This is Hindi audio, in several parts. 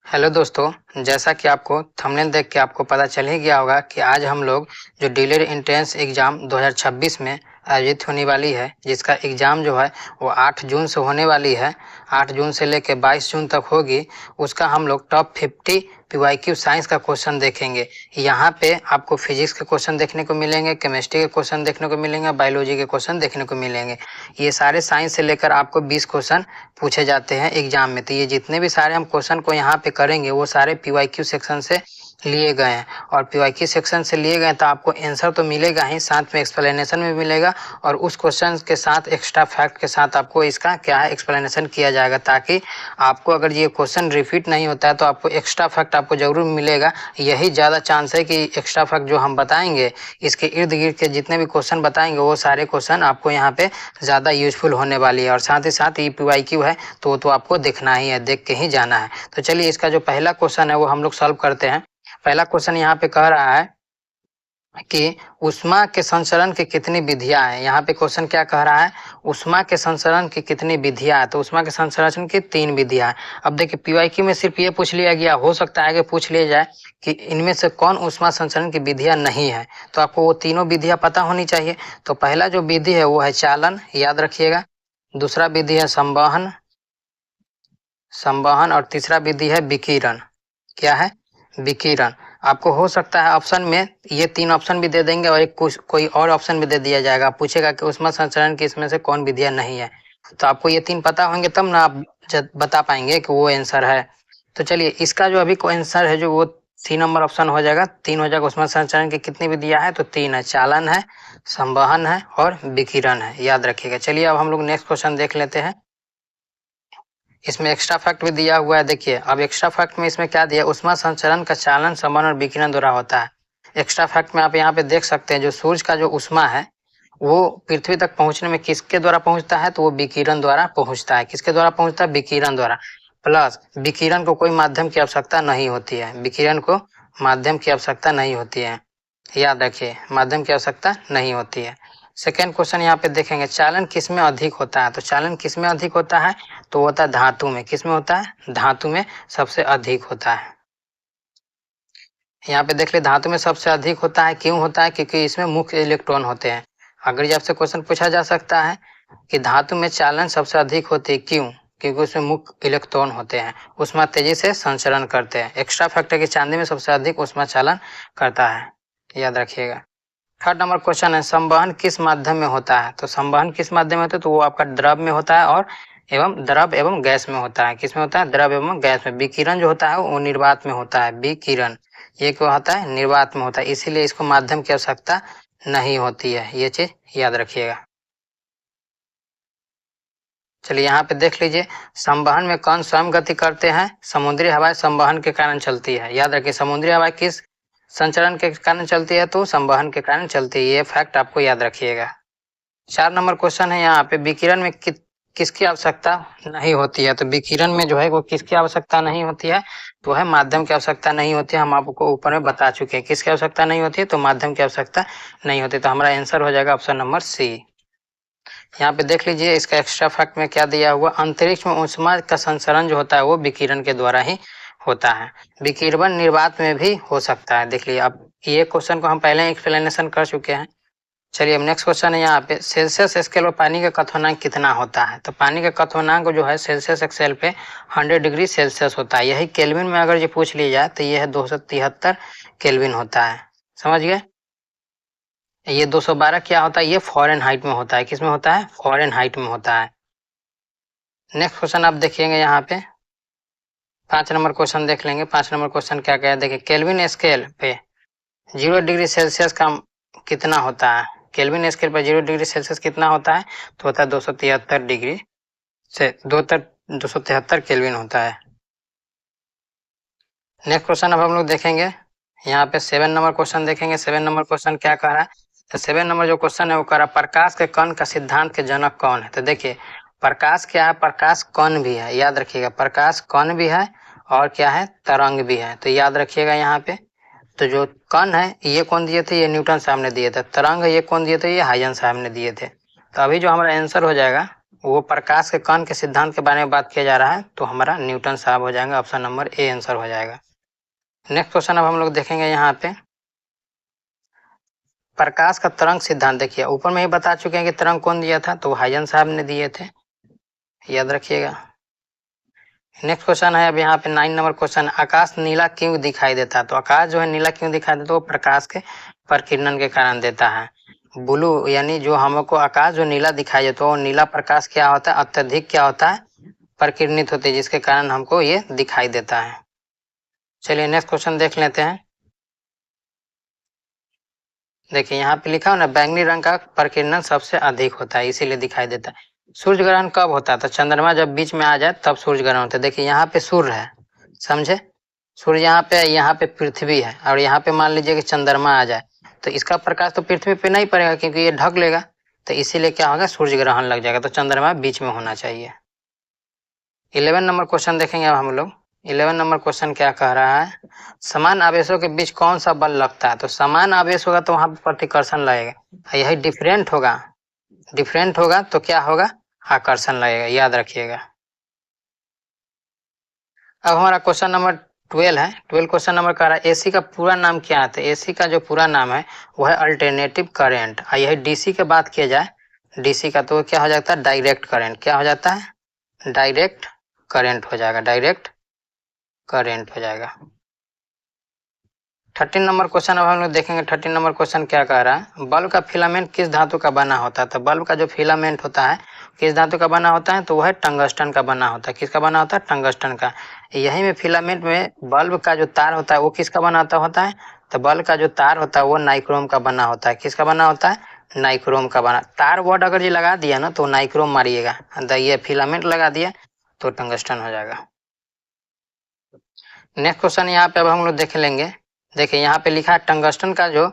हेलो दोस्तों, जैसा कि आपको थंबनेल देख के आपको पता चल ही गया होगा कि आज हम लोग जो डीलर एंट्रेंस एग्ज़ाम 2026 में आयोजित होने वाली है, जिसका एग्ज़ाम जो है वो 8 जून से होने वाली है। 8 जून से लेकर 22 जून तक होगी। उसका हम लोग टॉप 50 पीवाईक्यू साइंस का क्वेश्चन देखेंगे। यहाँ पे आपको फिजिक्स के क्वेश्चन देखने को मिलेंगे, केमिस्ट्री के क्वेश्चन देखने को मिलेंगे, बायोलॉजी के क्वेश्चन देखने को मिलेंगे। ये सारे साइंस से लेकर आपको 20 क्वेश्चन पूछे जाते हैं एग्जाम में। तो ये जितने भी सारे हम क्वेश्चन को यहाँ पे करेंगे वो सारे पीवाईक्यू सेक्शन से लिए गए हैं, और पीवाईक्यू सेक्शन से लिए गए तो आपको आंसर तो मिलेगा ही, साथ में एक्सप्लेनेशन भी मिलेगा, और उस क्वेश्चन के साथ एक्स्ट्रा फैक्ट के साथ आपको इसका क्या है एक्सप्लेनेशन किया जाएगा, ताकि आपको अगर ये क्वेश्चन रिपीट नहीं होता है तो आपको एक्स्ट्रा फैक्ट आपको जरूर मिलेगा। यही ज़्यादा चांस है कि एक्स्ट्रा फैक्ट जो हम बताएंगे इसके इर्द गिर्द के जितने भी क्वेश्चन बताएंगे वो सारे क्वेश्चन आपको यहाँ पे ज़्यादा यूजफुल होने वाली है। और साथ ही साथ ये पीवाईक्यू है तो आपको देखना ही है, देख के ही जाना है। तो चलिए इसका जो पहला क्वेश्चन है वो हम लोग सॉल्व करते हैं। पहला क्वेश्चन यहाँ पे कह रहा है कि ऊष्मा के संचरण की कितनी विधियां हैं। यहाँ पे क्वेश्चन क्या कह रहा है, ऊष्मा के संचरण की कितनी विधियां हैं। तो ऊष्मा के संचरण की 3 विधियां हैं। अब देखिए पीवाईक्यू में सिर्फ ये पूछ लिया गया, हो सकता है कि पूछ लिया जाए कि इनमें से कौन ऊष्मा संचरण की विधियां नहीं है, तो आपको वो तीनों विधियां पता होनी चाहिए। तो पहला जो विधि है वो है चालन, याद रखिएगा। दूसरा विधि है संवहन, और तीसरा विधि है विकिरण। क्या है, विकिरण। आपको हो सकता है ऑप्शन में ये 3 ऑप्शन भी दे देंगे और एक कोई और ऑप्शन भी दे दिया जाएगा। पूछेगा कि ऊष्मा संचरण की इसमें से कौन विधियां नहीं है, तो आपको ये 3 पता होंगे तब ना आप बता पाएंगे कि वो आंसर है। तो चलिए इसका जो अभी को आंसर है जो वो 3 नंबर ऑप्शन हो जाएगा। 3 हो जाएगा। ऊष्मा संचरण की कितनी विधियां है, तो 3 है, चालन है, संवहन है और विकिरण है, याद रखिएगा। चलिए अब हम लोग नेक्स्ट क्वेश्चन देख लेते हैं। इसमें एक्स्ट्रा फैक्ट भी दिया हुआ है। देखिए अब एक्स्ट्रा फैक्ट में इसमें क्या दिया, ऊष्मा संचरण का चालन, संवहन और विकिरण द्वारा होता है। एक्स्ट्रा फैक्ट में आप यहाँ पे देख सकते हैं जो सूर्य का जो ऊष्मा है वो पृथ्वी तक पहुंचने में किसके द्वारा पहुंचता है, तो वो विकिरण द्वारा पहुंचता है। किसके द्वारा पहुंचता है, विकिरण द्वारा। प्लस विकिरण को कोई माध्यम की आवश्यकता नहीं होती है, विकिरण को माध्यम की आवश्यकता नहीं होती है, याद रखिए, माध्यम की आवश्यकता नहीं होती है। सेकेंड क्वेश्चन यहाँ पे देखेंगे, चालन किसमें अधिक होता है। तो चालन किसमें अधिक होता है, तो होता है धातु में। किसमें होता है, धातु में सबसे अधिक होता है। यहाँ पे देख ले, धातु में सबसे अधिक होता है। क्यों होता है, क्योंकि इसमें मुख्य इलेक्ट्रॉन होते हैं। अगर आपसे क्वेश्चन पूछा जा सकता है कि धातु में चालन सबसे अधिक होते हैं, क्यों, क्योंकि उसमें मुख्य इलेक्ट्रॉन होते हैं, ऊष्मा तेजी से संचरण करते हैं। एक्स्ट्रा फैक्टर की चांदी में सबसे अधिक ऊष्मा चालन करता है, याद रखिएगा। थर्ड नंबर क्वेश्चन है, संवहन किस माध्यम में होता है। तो संवहन किस माध्यम में होता है, तो वो आपका द्रव में होता है, और द्रव एवं गैस में होता है। किस में होता है, द्रव एवं गैस में। विकिरण जो होता है वो निर्वात में होता है, विकिरण। ये क्या होता है, निर्वात में होता है, इसीलिए इसको माध्यम की आवश्यकता नहीं होती है। ये चीज याद रखिएगा। चलिए यहाँ पे देख लीजिए, संवहन में कौन स्वयं गति करते हैं, समुद्री हवाएं संवहन के कारण चलती है। याद रखिए, समुद्री हवाएं किस संचरण के कारण चलती है, तो संवहन के कारण चलती है। ये फैक्ट आपको याद रखिएगा। 4 नंबर क्वेश्चन है यहाँ पे, विकिरण में किसकी आवश्यकता नहीं होती है। तो विकिरण में जो है वो किसकी आवश्यकता नहीं होती है, तो है माध्यम की आवश्यकता नहीं होती है। हम आपको ऊपर में बता चुके हैं किसकी आवश्यकता नहीं होती है, तो माध्यम की आवश्यकता नहीं होती। तो हमारा आंसर हो जाएगा ऑप्शन नंबर सी। यहाँ पे देख लीजिए इसका एक्स्ट्रा फैक्ट में क्या दिया हुआ, अंतरिक्ष में ऊष्मा का संचरण जो होता है वो विकिरण के द्वारा ही होता है। विकिरण निर्वात में भी हो सकता है। देख लीजिए, अब ये क्वेश्चन को हम पहले एक्सप्लेनेशन कर चुके हैं। चलिए अब नेक्स्ट क्वेश्चन है यहाँ पे, सेल्सियस स्केल पर पानी का क्वथनांक कितना होता है। तो पानी का क्वथनांक जो है सेल्सियस स्केल पे 100 डिग्री सेल्सियस होता है। यही केल्विन में अगर ये पूछ लिया जाए तो ये है 273 केल्विन होता है, समझ गए। ये 212 क्या होता है, ये फ़ारेनहाइट में होता है। किस में होता है, फ़ारेनहाइट में होता है। नेक्स्ट क्वेश्चन आप देखिएगा यहाँ पे, 5 नंबर क्वेश्चन देख लेंगे। 5 नंबर क्वेश्चन क्या क्या है, देखिए केल्विन स्केल पे 0 डिग्री सेल्सियस का कितना होता है। केल्विन स्केल पर 0 डिग्री सेल्सियस कितना होता है, तो होता है 273 डिग्री से 273 केल्विन होता है। नेक्स्ट क्वेश्चन अब हम लोग देखेंगे यहाँ पे 7 नंबर क्वेश्चन देखेंगे। 7 नंबर क्वेश्चन क्या कह रहा है, तो 7 नंबर जो क्वेश्चन है वो कह रहा है, प्रकाश के कण का सिद्धांत के जनक कौन है। तो देखिए प्रकाश क्या है, प्रकाश कण भी है, याद रखिएगा, प्रकाश कण भी है और क्या है, तरंग भी है। तो याद रखिएगा यहाँ पे, तो जो कण है ये कौन दिए थे, ये न्यूटन साहब ने दिए थे। तरंग ये कौन दिए थे, ये हाइजन साहब ने दिए थे। तो अभी जो हमारा आंसर हो जाएगा वो प्रकाश के कण के सिद्धांत के बारे में बात किया जा रहा है, तो हमारा न्यूटन साहब हो जाएगा, ऑप्शन नंबर ए आंसर हो जाएगा। नेक्स्ट क्वेश्चन अब हम लोग देखेंगे यहाँ पे प्रकाश का तरंग सिद्धांत। देखिए ऊपर में ही बता चुके हैं कि तरंग कौन दिया था, तो हाइजन साहब ने दिए थे, याद रखिएगा। नेक्स्ट क्वेश्चन है अब यहाँ पे 9 नंबर क्वेश्चन, आकाश नीला क्यों दिखाई देता है? तो आकाश जो है नीला क्यों दिखाई देता है? वो प्रकाश के प्रकीर्णन के कारण देता है। ब्लू यानी जो हमको आकाश जो नीला दिखाई देता है, वो नीला प्रकाश क्या होता है? अत्यधिक क्या होता है? प्रकीर्णित होती है, जिसके कारण हमको ये दिखाई देता है। चलिए नेक्स्ट क्वेश्चन देख लेते हैं। देखिए यहाँ पे लिखा हो ना, बैंगनी रंग का प्रकीर्णन सबसे अधिक होता है, इसीलिए दिखाई देता है। सूर्य ग्रहण कब होता है? तो चंद्रमा जब बीच में आ जाए तब सूर्य ग्रहण होता है। देखिए यहाँ पे सूर्य है, समझे, सूर्य यहाँ पे पृथ्वी है, और यहाँ पे मान लीजिए कि चंद्रमा आ जाए, तो इसका प्रकाश तो पृथ्वी पे नहीं पड़ेगा क्योंकि ये ढक लेगा, तो इसीलिए क्या होगा? सूर्य ग्रहण लग जाएगा। तो चंद्रमा बीच में होना चाहिए। 11 नंबर क्वेश्चन देखेंगे अब हम लोग। 11 नंबर क्वेश्चन क्या कह रहा है, समान आवेशों के बीच कौन सा बल लगता है? तो समान आवेश होगा तो वहां पर प्रतिकर्षण लगेगा, यही डिफरेंट होगा तो क्या होगा? आकर्षण लगेगा, याद रखिएगा। अब हमारा क्वेश्चन नंबर 12 है। 12 क्वेश्चन नंबर कह रहा है एसी का पूरा नाम क्या है? तो एसी का जो पूरा नाम है वो है अल्टरनेटिव करंट। यही डीसी की बात किया जाए, डीसी का, तो क्या हो जाता है? Direct current. क्या हो जाता है? डायरेक्ट करंट हो जाएगा, डायरेक्ट करंट हो जाएगा। 13 नंबर क्वेश्चन अब हम लोग देखेंगे। 13 नंबर क्वेश्चन क्या कह रहा है, बल्ब का फिलामेंट किस धातु का बना होता है? तो बल्ब का जो फिलामेंट होता है किस धातु का बना होता है? तो वह है टंगस्टन का बना होता है। किसका बना होता है? टंगस्टन का। यही में फिलामेंट में बल्ब का जो तार होता है वो किसका बना होता है? तो बल्ब का जो तार होता है वो नाइक्रोम का बना होता है। किसका बना होता है? नाइक्रोम का बना। तार वर्ड अगर ये लगा दिया ना तो नाइक्रोम मारिएगा, ये फिलामेंट लगा दिया तो टंगस्टन हो जाएगा। नेक्स्ट क्वेश्चन यहाँ पे अब हम लोग देख लेंगे। देखिए यहाँ पे लिखा है टंगस्टन का जो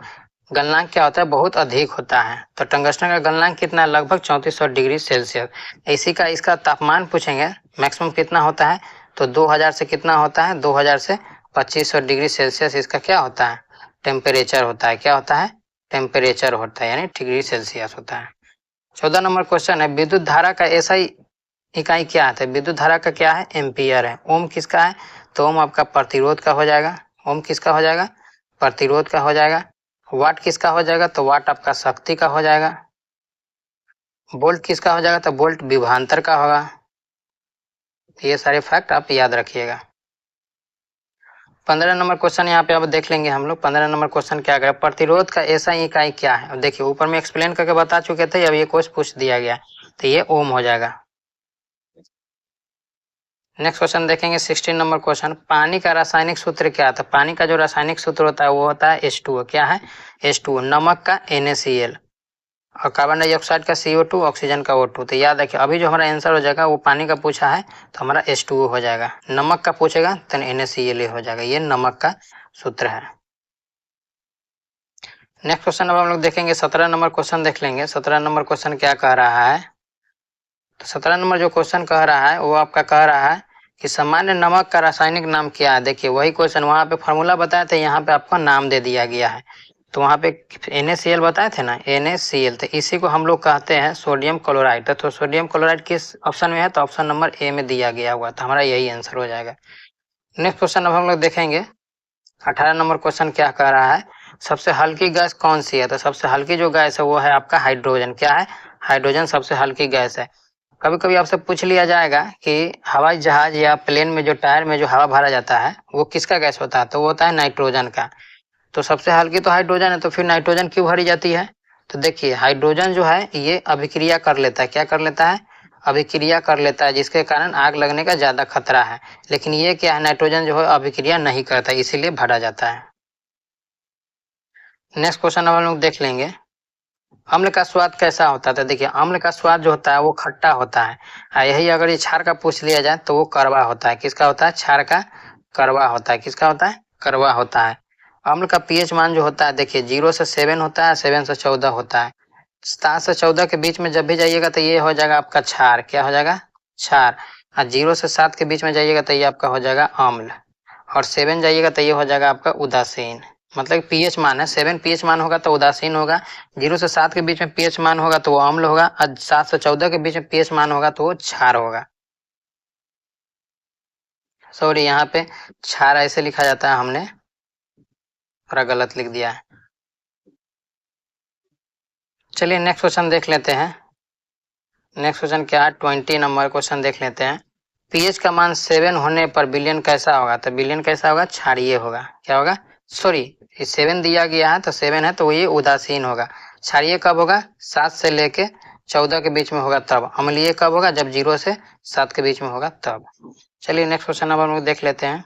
गलनांक क्या होता है? बहुत अधिक होता है। तो टंगस्टन का गलनांक कितना है? लगभग 3400 डिग्री सेल्सियस। इसी का इसका तापमान पूछेंगे मैक्सिमम कितना होता है? तो 2000 से कितना होता है? 2000 से 2500 डिग्री सेल्सियस इसका क्या होता है? टेम्परेचर होता है। क्या होता है? टेम्परेचर होता है, यानी डिग्री सेल्सियस होता है। 14 नंबर क्वेश्चन है विद्युत धारा का एसआई इकाई क्या है? विद्युत धारा का क्या है? एम्पियर है। ओम किसका है? तो ओम आपका प्रतिरोध का हो जाएगा। ओम किसका हो जाएगा? प्रतिरोध का हो जाएगा। वाट किसका हो जाएगा? तो वाट आपका शक्ति का हो जाएगा। वोल्ट किसका हो जाएगा? तो वोल्ट विभवांतर का होगा। ये सारे फैक्ट आप याद रखिएगा। 15 नंबर क्वेश्चन यहाँ पे अब देख लेंगे हम लोग। 15 नंबर क्वेश्चन क्या करें, प्रतिरोध का एसआई इकाई क्या है? अब देखिए ऊपर में एक्सप्लेन करके बता चुके थे, अब ये क्वेश्चन पूछ दिया गया, तो ये ओम हो जाएगा। नेक्स्ट क्वेश्चन देखेंगे 16 नंबर क्वेश्चन, पानी का रासायनिक सूत्र क्या है? तो पानी का जो रासायनिक सूत्र होता है वो होता है H2O। क्या है? H2O। नमक का NaCl और कार्बन डाइऑक्साइड का CO2, ऑक्सीजन का O2। तो याद रखिए अभी जो हमारा आंसर हो जाएगा वो पानी का पूछा है तो हमारा H2O हो जाएगा। नमक का पूछेगा तो NaCl हो जाएगा, ये नमक का सूत्र है। नेक्स्ट क्वेश्चन अब हम लोग देखेंगे 17 नंबर क्वेश्चन देख लेंगे। 17 नंबर क्वेश्चन क्या कह रहा है? तो 17 नंबर जो क्वेश्चन कह रहा है वो आपका कह रहा है कि सामान्य नमक का रासायनिक नाम क्या है? देखिए वही क्वेश्चन, वहां पे फॉर्मूला बताए थे, यहाँ पे आपको नाम दे दिया गया है। तो वहां पे NaCl बताए थे ना, NaCl, तो इसी को हम लोग कहते हैं सोडियम क्लोराइड। तो सोडियम क्लोराइड किस ऑप्शन में है? तो ऑप्शन नंबर ए में दिया गया हुआ, तो हमारा यही आंसर हो जाएगा। नेक्स्ट क्वेश्चन अब हम लोग देखेंगे 18 नंबर क्वेश्चन क्या कह रहा है, सबसे हल्की गैस कौन सी है? तो सबसे हल्की जो गैस है वो है आपका हाइड्रोजन। क्या है? हाइड्रोजन सबसे हल्की गैस है। कभी कभी आपसे पूछ लिया जाएगा कि हवाई जहाज या प्लेन में जो टायर में जो हवा भरा जाता है वो किसका गैस होता है? तो वो होता है नाइट्रोजन का। तो सबसे हल्की तो हाइड्रोजन है, तो फिर नाइट्रोजन क्यों भरी जाती है? तो देखिए हाइड्रोजन जो है ये अभिक्रिया कर लेता है। क्या कर लेता है? अभिक्रिया कर लेता है, जिसके कारण आग लगने का ज्यादा खतरा है। लेकिन ये क्या है, नाइट्रोजन जो है अभिक्रिया नहीं करता, इसीलिए भरा जाता है। नेक्स्ट क्वेश्चन हम लोग देख लेंगे, अम्ल का स्वाद कैसा होता है? तो देखिए अम्ल का स्वाद जो होता है वो खट्टा होता है। यही अगर ये क्षार का पूछ लिया जाए तो वो कड़वा होता है। किसका होता है? क्षार का कड़वा होता है। किसका होता है? कड़वा होता है। अम्ल का pH मान जो होता है देखिए 0 से 7 होता है, 7 से 14 होता है। 7 से 14 के बीच में जब भी जाइएगा तो ये हो जाएगा आपका क्षार। क्या हो जाएगा? क्षार। और 0 से 7 के बीच में जाइएगा तो ये आपका हो जाएगा अम्ल, और 7 जाइएगा तो ये हो जाएगा आपका उदासीन। मतलब पीएच मान है, 7 पीएच मान होगा तो उदासीन होगा, 0 से 7 के बीच में पीएच मान होगा तो वो अम्ल होगा, और 7 से 14 के बीच में पीएच मान होगा तो वो क्षार होगा। सॉरी, यहाँ पे क्षार ऐसे लिखा जाता है, हमने थोड़ा गलत लिख दिया है। चलिए नेक्स्ट क्वेश्चन देख लेते हैं। नेक्स्ट क्वेश्चन क्या है, 20 नंबर क्वेश्चन देख लेते हैं। पीएच का मान 7 होने पर विलयन कैसा होगा? तो विलयन कैसा होगा? क्षारीय होगा। क्या होगा? सॉरी, 7 दिया गया है तो 7 है तो ये उदासीन होगा। क्षारीय कब होगा? 7 से लेके 14 के बीच में होगा तब। अम्लीय कब होगा? जब 0 से 7 के बीच में होगा तब। चलिए नेक्स्ट क्वेश्चन अब हम लोग देख लेते हैं।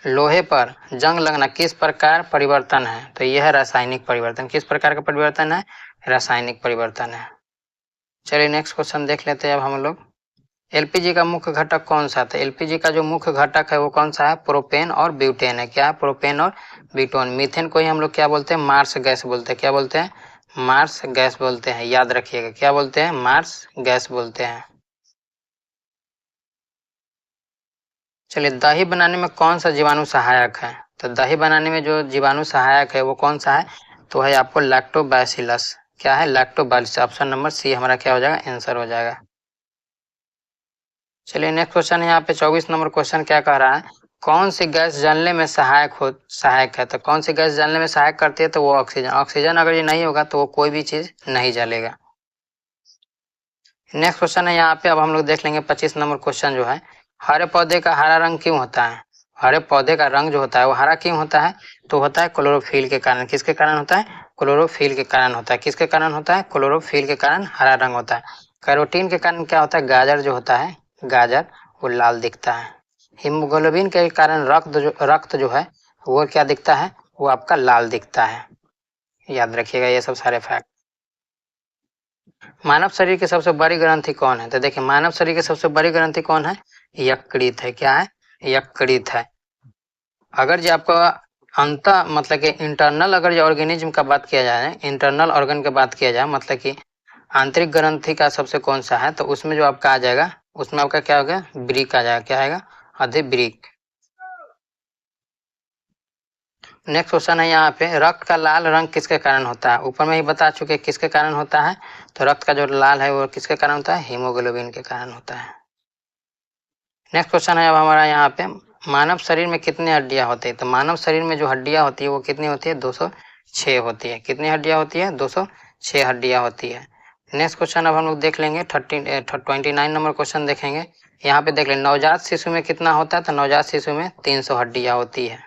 लोहे पर जंग लगना किस प्रकार परिवर्तन है? तो यह है रासायनिक परिवर्तन। किस प्रकार का परिवर्तन है? रासायनिक परिवर्तन है। चलिए नेक्स्ट क्वेश्चन देख लेते हैं अब हम लोग। एलपीजी का मुख्य घटक कौन सा था? एलपीजी का जो मुख्य घटक है वो कौन सा है? प्रोपेन और ब्यूटेन है। क्या है? प्रोपेन और ब्यूटेन। मीथेन को ही हम लोग क्या बोलते हैं? मार्स गैस बोलते हैं। क्या बोलते हैं? मार्स गैस बोलते हैं, याद रखिएगा। क्या बोलते हैं? मार्स गैस बोलते हैं। चलिए, दही बनाने में कौन सा जीवाणु सहायक है? तो दही बनाने में जो जीवाणु सहायक है वो कौन सा है? तो है आपको लैक्टोबैसिलस। क्या है? लैक्टोबैसिलस। ऑप्शन नंबर सी हमारा क्या हो जाएगा? आंसर हो जाएगा। चलिए नेक्स्ट क्वेश्चन, यहाँ पे 24 नंबर क्वेश्चन क्या कह रहा है? कौन सी गैस जलने में सहायक है? तो कौन सी गैस जलने में सहायक करती है? तो वो ऑक्सीजन। ऑक्सीजन अगर ये नहीं होगा तो वो कोई भी चीज नहीं जलेगा। नेक्स्ट क्वेश्चन है यहाँ पे, अब हम लोग देख लेंगे 25 नंबर क्वेश्चन जो है। हरे पौधे का हरा रंग क्यों होता है? हरे पौधे का रंग जो होता है वो हरा क्यों होता है? तो होता है क्लोरोफिल के कारण। किसके कारण होता है? क्लोरोफिल के कारण होता है। किसके कारण होता है? क्लोरोफिल के कारण हरा रंग होता है। कैरोटीन के कारण क्या होता है? गाजर जो होता है, गाजर वो लाल दिखता है। हीमोग्लोबिन के कारण रक्त जो है वो क्या दिखता है? वो आपका लाल दिखता है। याद रखिएगा ये सब सारे फैक्ट। मानव शरीर की सबसे बड़ी ग्रंथि कौन है? तो देखिए, मानव शरीर की सबसे बड़ी ग्रंथि कौन है? यकृत है। क्या है? यकृत है। अगर जो आपको अंत मतलब कि इंटरनल अगर जो ऑर्गेनिज्म का बात किया जाए, इंटरनल ऑर्गन की बात किया जाए, मतलब कि आंतरिक ग्रंथि का सबसे कौन सा है, तो उसमें जो आपका आ जाएगा, उसमें आपका क्या होगा? ब्रीक आ जाएगा। क्या आएगा? अधिब्रीक। नेक्स्ट क्वेश्चन है यहाँ पे, रक्त का लाल रंग किसके कारण होता है? ऊपर में ही बता चुके किसके कारण होता है। तो रक्त का जो लाल है वो किसके कारण होता है? हीमोग्लोबिन के कारण होता है। नेक्स्ट क्वेश्चन है अब हमारा यहाँ पे, मानव शरीर में कितनी हड्डियां होती है? तो मानव शरीर में जो हड्डियां होती है वो कितनी होती है? 206 होती है। कितनी हड्डियां होती है? 206 हड्डियां होती है। नेक्स्ट क्वेश्चन अब हम लोग देख लेंगे 29 नंबर क्वेश्चन देखेंगे। यहाँ पे देख लें, नवजात शिशु में कितना होता है? तो नवजात शिशु में 300 हड्डियां होती है।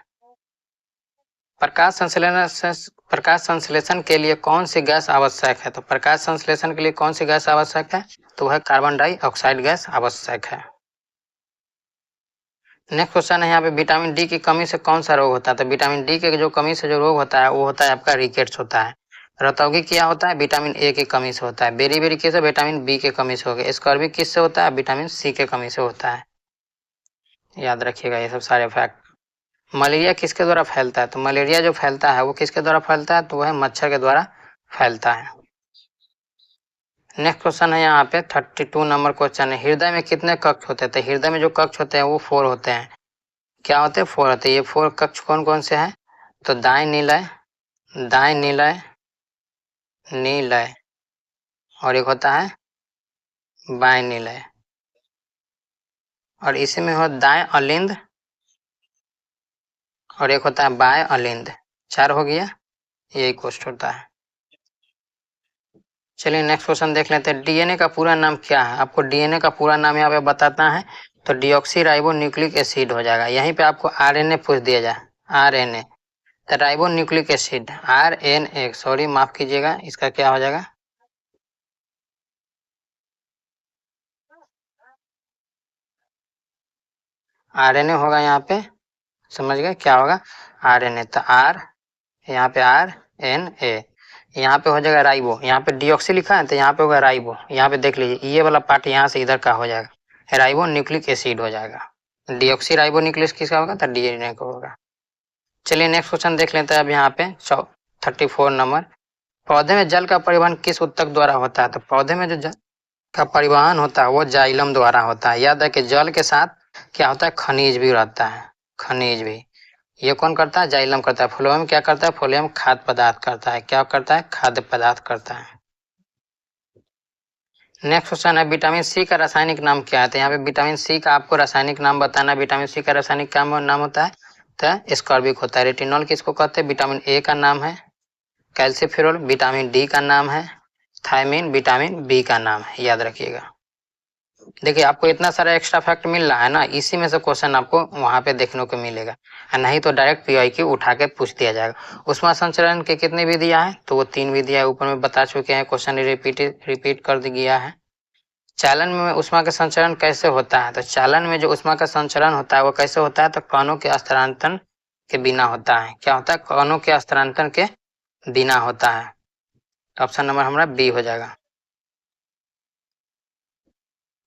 प्रकाश संश्लेषण के लिए कौन सी गैस आवश्यक है? तो प्रकाश संश्लेषण के लिए कौन सी गैस आवश्यक है? तो वह कार्बन डाइऑक्साइड गैस आवश्यक है। नेक्स्ट क्वेश्चन है यहाँ पे, विटामिन डी की कमी से कौन सा रोग होता है? तो विटामिन डी के जो कमी से जो रोग होता है वो होता है आपका रिकेट्स होता है। रतौगी क्या होता है? विटामिन ए की कमी से होता है। बेरी बेरी किस? विटामिन बी के कमी से हो गया। स्कर्वी किससे होता है? विटामिन सी के कमी से होता है। याद रखिएगा ये सब सारे फैक्ट। मलेरिया किसके द्वारा फैलता है? तो मलेरिया जो फैलता है वो किसके द्वारा फैलता है? तो वह मच्छर के द्वारा फैलता है। नेक्स्ट क्वेश्चन है यहाँ पे 32 नंबर क्वेश्चन है, हृदय में कितने कक्ष होते हैं? तो हृदय में जो कक्ष होते हैं वो 4 होते हैं। क्या होते हैं? 4 होते हैं। ये 4 कक्ष कौन कौन से हैं? तो दाएं निलय, दाएं निलय, नीलय, और एक होता है बाएं निलय, और इसी में हो दाएं अलिंद, और एक होता है बाएं अलिंद। 4 हो गया, यही कोष्ठ होता है। चलिए नेक्स्ट क्वेश्चन देख लेते हैं, डीएनए का पूरा नाम क्या है? आपको डीएनए का पूरा नाम यहाँ पे बताना है। तो डीऑक्सी राइबो न्यूक्लिक एसिड हो जाएगा। यहीं पे आपको आरएनए पूछ दिया जाए, आरएनए, तो ribo nucleic acid, RNA, sorry माफ कीजिएगा, इसका क्या हो जाएगा? आरएनए होगा यहाँ पे, समझ गए क्या होगा? आरएनए। तो आर, यहाँ पे आर एन ए, यहाँ पे हो जाएगा राइबो। यहाँ पे डीऑक्सी लिखा है तो यहाँ पे होगा राइबो। यहाँ पे देख लीजिए, ये वाला पार्ट यहाँ से इधर का हो जाएगा, राइबो न्यूक्लिक एसिड हो जाएगा। डीऑक्सी राइबो न्यूक्लियस किसका होगा? तो डीएनए का होगा। चलिए नेक्स्ट क्वेश्चन देख लेते हैं अब यहाँ पे 34 नंबर, पौधे में जल का परिवहन किस ऊतक द्वारा होता है? तो पौधे में जो जल का परिवहन होता है वो जाइलम द्वारा होता है। याद है कि जल के साथ क्या होता है? खनिज भी रहता है, खनिज भी। ये कौन करता है? जाइलम करता है। फ्लोएम क्या करता है? फ्लोएम खाद्य पदार्थ करता है। क्या करता है? खाद्य पदार्थ करता है। नेक्स्ट क्वेश्चन है विटामिन सी का रासायनिक नाम क्या है? तो यहाँ पे विटामिन सी का आपको रासायनिक नाम बताना। विटामिन सी का रासायनिक क्या नाम होता है? तो एस्कॉर्बिक होता है। रेटिनॉल किसको कहते हैं? विटामिन ए का नाम है। कैल्सीफेरोल विटामिन डी का नाम है। थायमिन विटामिन बी का नाम है, याद रखिएगा। देखिए आपको इतना सारा एक्स्ट्रा फैक्ट मिल रहा है ना, इसी में से क्वेश्चन आपको वहां पे देखने को मिलेगा, नहीं तो डायरेक्ट पीआईक्यू उठा के पूछ दिया जाएगा। उष्मा संचरण के कितनी विधियां हैं? तो वो 3 विधियां ऊपर में बता चुके हैं, क्वेश्चन रिपीट कर दिया है। चालन में उष्मा का संचरण कैसे होता है? तो चालन में जो उष्मा का संचरण होता है वो कैसे होता है? तो कणों के स्थानांतरण के बिना होता है। क्या होता है? कणों के स्थानांतरण के बिना होता है। ऑप्शन नंबर हमारा बी हो जाएगा।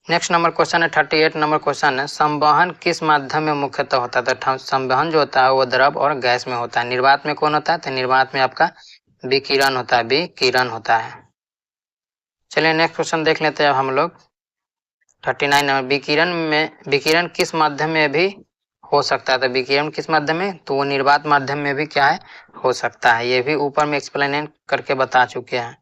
नेक्स्ट नंबर क्वेश्चन है 38 नंबर क्वेश्चन है संवहन किस माध्यम में मुख्यतः होता है? तो संवहन जो होता है वो द्रव और गैस में होता है। निर्वात में कौन होता है? तो निर्वात में आपका विकिरण होता है, विकिरण होता है। चलिए नेक्स्ट क्वेश्चन देख लेते हैं अब हम लोग 39 नंबर। विकिरण किस माध्यम में भी हो सकता है? तो विकिरण किस माध्यम में? तो वो निर्वात माध्यम में भी क्या है? हो सकता है। ये भी ऊपर में एक्सप्लेन करके बता चुके हैं।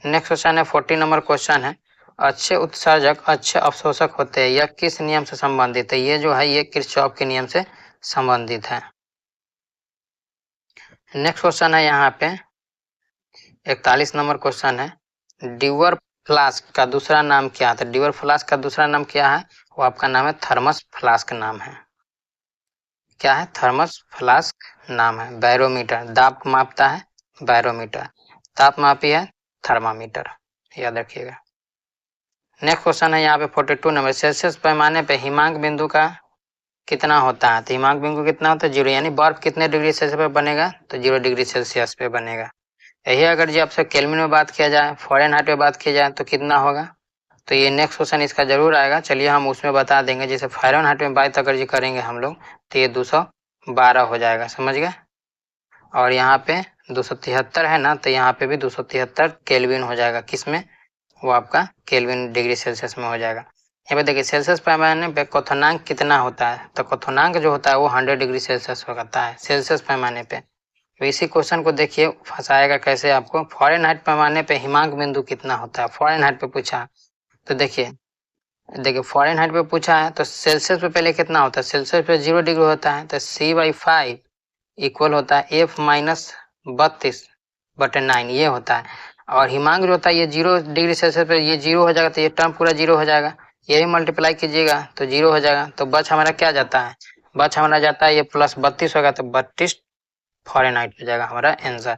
नेक्स्ट क्वेश्चन है 40 नंबर क्वेश्चन है अच्छे उत्सर्जक अच्छे अवशोषक होते हैं, यह किस नियम से संबंधित है? ये जो है ये किरचॉफ के नियम से संबंधित है। नेक्स्ट क्वेश्चन है यहाँ पे 41 नंबर क्वेश्चन है ड्यूअर फ्लास्क का दूसरा नाम क्या है? तो ड्यूअर फ्लास्क का दूसरा नाम क्या है? वो आपका नाम है थर्मस फ्लास्क नाम है। क्या है? थर्मस फ्लास्क नाम है। बैरोमीटर दाब मापता है, बैरोमीटर तापमापी है, थर्मामीटर, याद रखिएगा। नेक्स्ट क्वेश्चन है यहाँ पे 42 नंबर सेल्सियस पैमाने पे हिमांक बिंदु का कितना होता है? तो हिमांक बिंदु कितना होता है? 0, यानी बर्फ कितने डिग्री सेल्सियस पे बनेगा? तो 0 डिग्री सेल्सियस पे बनेगा। यही अगर जी आपसे केल्विन में बात किया जाए, फ़ारेनहाइट में बात किया जाए तो कितना होगा? तो ये नेक्स्ट क्वेश्चन इसका जरूर आएगा। चलिए हम उसमें बता देंगे। जैसे फ़ारेनहाइट में बात अगर जी करेंगे हम लोग तो ये 212 हो जाएगा, समझ गए। और यहाँ पे 273 है ना, तो यहाँ पे भी 273 केल्विन हो जाएगा। किस में? वो आपका केल्विन डिग्री सेल्सियस में हो जाएगा। यहाँ पे देखिए सेल्सियस पैमाने पे क्वथनांक कितना होता है? तो क्वथनांक जो होता है वो 100 डिग्री सेल्सियस होता है सेल्सियस पैमाने पे। तो इसी क्वेश्चन को देखिए फंसाएगा कैसे आपको। फ़ारेनहाइट पैमाने पे हिमांक बिंदु कितना होता है? फ़ारेनहाइट पे पूछा तो देखिए फ़ारेनहाइट पे पूछा है तो सेल्सियस पे पहले कितना होता है? सेल्सियस पे 0 डिग्री होता है, तो C/5 इक्वल होता है F माइनस 32/9 ये होता है। और हिमांक जो होता है ये 0 डिग्री सेल्सियस पे ये 0 हो जाएगा, तो ये टर्म पूरा 0 हो जाएगा। यही मल्टीप्लाई कीजिएगा तो 0 हो जाएगा। तो बच हमारा क्या जाता है? बच हमारा जाता है ये प्लस 32 होगा, तो 32 फ़ारेनहाइट हो जाएगा हमारा आंसर।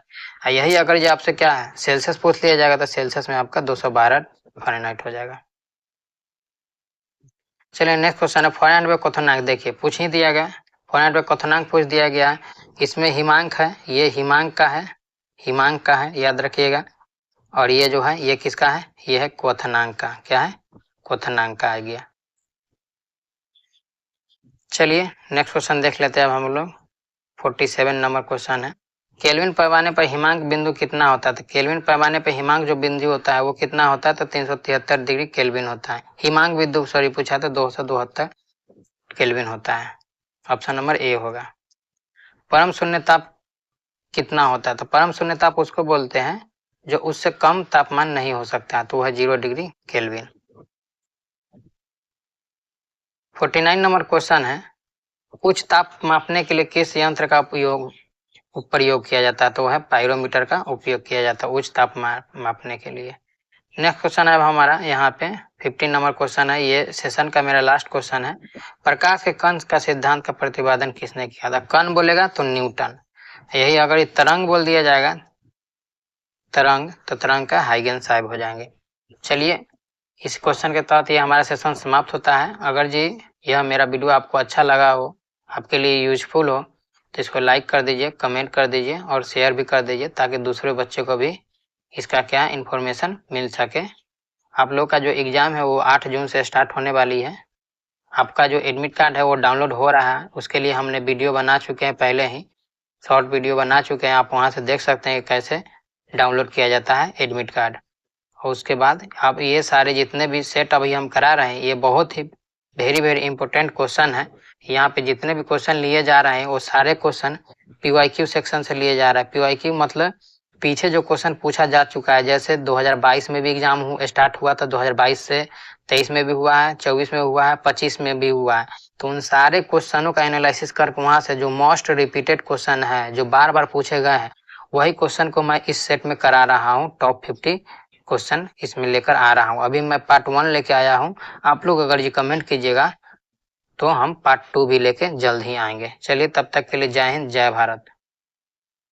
यही अगर ये आपसे क्या है सेल्सियस पूछ लिया जाएगा तो सेल्सियस में आपका 212 फ़ारेनहाइट हो जाएगा। चलिए नेक्स्ट क्वेश्चन है फ़ारेनहाइट में क्वथनांक। देखिए पूछ ही दिया गया, फ़ारेनहाइट में क्वथनांक पूछ दिया गया। इसमें हिमांक है, ये हिमांक का है, हिमांक का है, याद रखिएगा। और ये जो है ये किसका है? ये है क्वथनांक का। क्या है? क्वथनांक का आ गया। चलिए नेक्स्ट क्वेश्चन देख लेते हैं अब हम लोग 47 नंबर क्वेश्चन है केल्विन पैमाने पर हिमांक बिंदु कितना होता है? तो केल्विन पैमाने पर हिमांक जो बिंदु होता है वो कितना होता है? तो 373 डिग्री केल्विन होता है। हिमांक बिंदु सॉरी पूछा तो 272 केल्विन होता है। ऑप्शन नंबर ए होगा। परम शून्य ताप कितना होता है? तो परम शून्य ताप उसको बोलते हैं जो उससे कम तापमान नहीं हो सकता, तो वह 0 डिग्री केल्विन। 49 नंबर क्वेश्चन है उच्च ताप मापने के लिए किस यंत्र का प्रयोग किया जाता है? तो वह पायरोमीटर का उपयोग किया जाता है उच्च ताप मापने के लिए। नेक्स्ट क्वेश्चन है अब हमारा यहाँ पे 15 नंबर क्वेश्चन है, ये सेशन का मेरा लास्ट क्वेश्चन है। प्रकाश के कण का सिद्धांत का प्रतिपादन किसने किया था? कण बोलेगा तो न्यूटन। यही अगर ये तरंग बोल दिया जाएगा तरंग, तो तरंग का हाइगेंस साहब हो जाएंगे। चलिए इस क्वेश्चन के तहत ये हमारा सेशन समाप्त होता है। अगर जी यह मेरा वीडियो आपको अच्छा लगा हो, आपके लिए यूजफुल हो, तो इसको लाइक कर दीजिए, कमेंट कर दीजिए और शेयर भी कर दीजिए ताकि दूसरे बच्चे को भी इसका क्या इन्फॉर्मेशन मिल सके। आप लोग का जो एग्ज़ाम है वो 8 जून से स्टार्ट होने वाली है। आपका जो एडमिट कार्ड है वो डाउनलोड हो रहा है, उसके लिए हमने वीडियो बना चुके हैं, पहले ही शॉर्ट वीडियो बना चुके हैं। आप वहाँ से देख सकते हैं कैसे डाउनलोड किया जाता है एडमिट कार्ड। और उसके बाद आप ये सारे जितने भी सेट अभी हम करा रहे हैं ये बहुत ही वेरी इंपॉर्टेंट क्वेश्चन है। यहाँ पे जितने भी क्वेश्चन लिए जा रहे हैं वो सारे क्वेश्चन पीवाईक्यू सेक्शन से लिए जा रहा है। पीवाईक्यू मतलब पीछे जो क्वेश्चन पूछा जा चुका है, जैसे 2022 में भी एग्जाम स्टार्ट हुआ था, 2022 से 23 में भी हुआ है, 24 में हुआ है, 25 में भी हुआ है। तो उन सारे क्वेश्चनों का एनालिसिस करके वहां से जो मोस्ट रिपीटेड क्वेश्चन है, जो बार बार पूछे गए हैं, वही क्वेश्चन को मैं इस सेट में करा रहा हूँ। टॉप 50 क्वेश्चन इसमें लेकर आ रहा हूँ। अभी मैं पार्ट 1 लेके आया हूँ। आप लोग अगर ये कमेंट कीजिएगा तो हम पार्ट 2 भी लेके जल्द ही आएंगे। चलिए, तब तक के लिए जय हिंद, जय भारत।